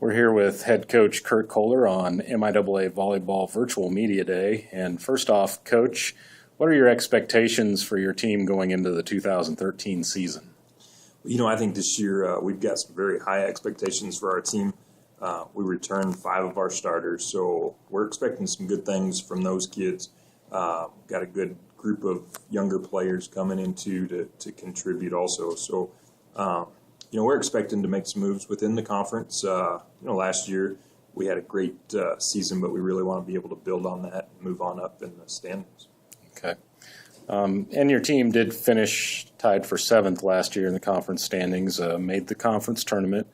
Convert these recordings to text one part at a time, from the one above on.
We're here with head coach Kurt Kohler on MIAA Volleyball Virtual Media Day. And first off, Coach, what are your expectations for your team going into the 2013 season? I think this year we've got some very high expectations for our team. We returned 5 of our starters, so we're expecting some good things from those kids. Got a good group of younger players coming in to contribute also. So, we're expecting to make some moves within the conference. Last year we had a great season, but we really want to be able to build on that and move on up in the standings. Okay. And your team did finish tied for 7th last year in the conference standings, made the conference tournament.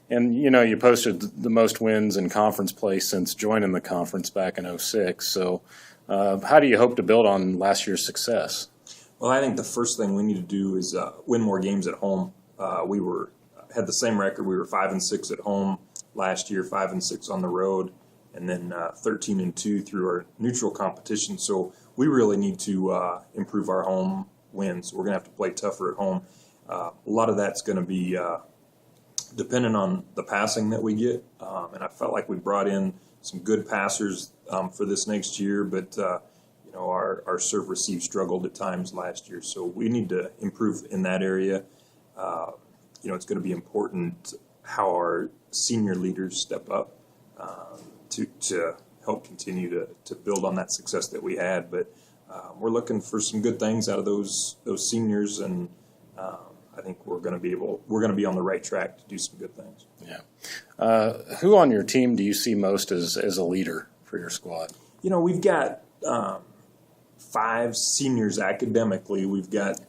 And, you posted the most wins in conference play since joining the conference back in 2006. So how do you hope to build on last year's success? Well, I think the first thing we need to do is win more games at home. We had the same record. We were 5-6 at home last year, 5-6 on the road, and then 13-2 through our neutral competition. So we really need to improve our home wins. We're going to have to play tougher at home. A lot of that's going to be dependent on the passing that we get, and I felt like we brought in some good passers for this next year, but our serve receive struggled at times last year, so we need to improve in that area. It's going to be important how our senior leaders step up to help continue to build on that success that we had. But we're looking for some good things out of those seniors, and I think we're going to be on the right track to do some good things. Yeah. Who on your team do you see most as a leader for your squad? We've got 5 seniors academically. We've got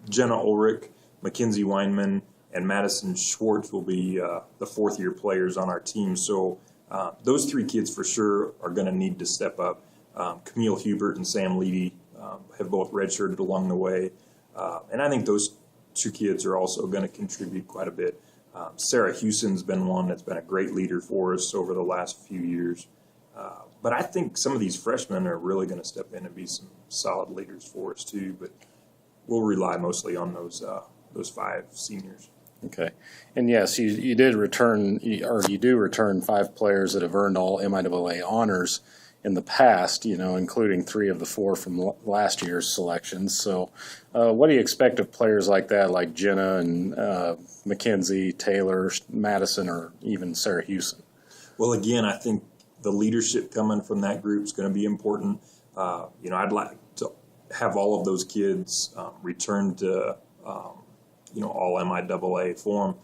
Jenna Ulrich, Mackenzie Weinman, and Madison Schwartz will be the 4th-year players on our team. So those 3 kids for sure are going to need to step up. Camille Hubert and Sam Leedy have both redshirted along the way. And I think those 2 kids are also going to contribute quite a bit. Sarah Hewson's been one that's been a great leader for us over the last few years. But I think some of these freshmen are really going to step in and be some solid leaders for us too. But we'll rely mostly on those 5 seniors. Okay. And yes, you do return 5 players that have earned all MIAA honors in the past, including 3 of the 4 from last year's selections. So what do you expect of players like that, like Jenna and Mackenzie, Taylor, Madison, or even Sarah Hewson? Well, again, I think the leadership coming from that group is going to be important. I'd like to have all of those kids return to all MIAA form.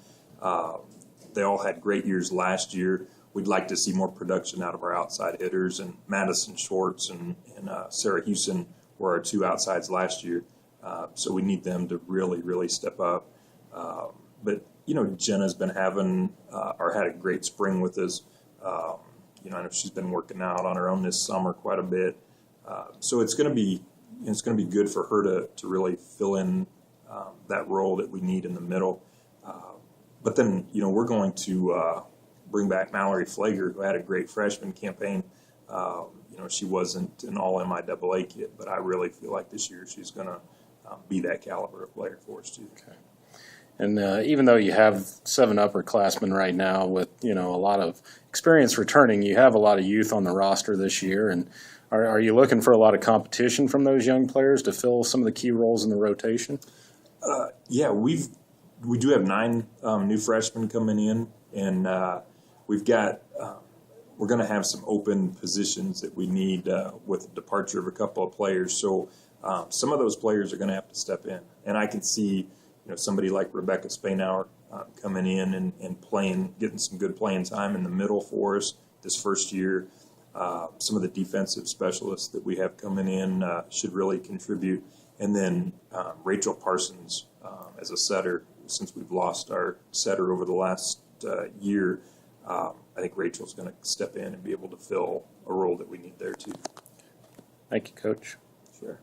They all had great years last year. We'd like to see more production out of our outside hitters, and Madison Schwartz and Sarah Hewson were our 2 outsides last year. So we need them to really, really step up. But Jenna's been had a great spring with us. I know she's been working out on her own this summer quite a bit. So it's going to be good for her to really fill in that role that we need in the middle. But then, we're going to bring back Mallory Flager, who had a great freshman campaign. She wasn't an all MIAA kid, but I really feel like this year she's going to be that caliber of player for us too. Okay. And even though you have 7 upperclassmen right now with, a lot of experience returning, you have a lot of youth on the roster this year. And are you looking for a lot of competition from those young players to fill some of the key roles in the rotation? Yeah, we do have 9 new freshmen coming in, and we've got we're going to have some open positions that we need with the departure of a couple of players. So some of those players are going to have to step in, and I can see somebody like Rebecca Spainauer coming in and playing, getting some good playing time in the middle for us this first year. Some of the defensive specialists that we have coming in should really contribute. And then Rachel Parsons as a setter, since we've lost our setter over the last year, I think Rachel's going to step in and be able to fill a role that we need there too. Thank you, Coach. Sure.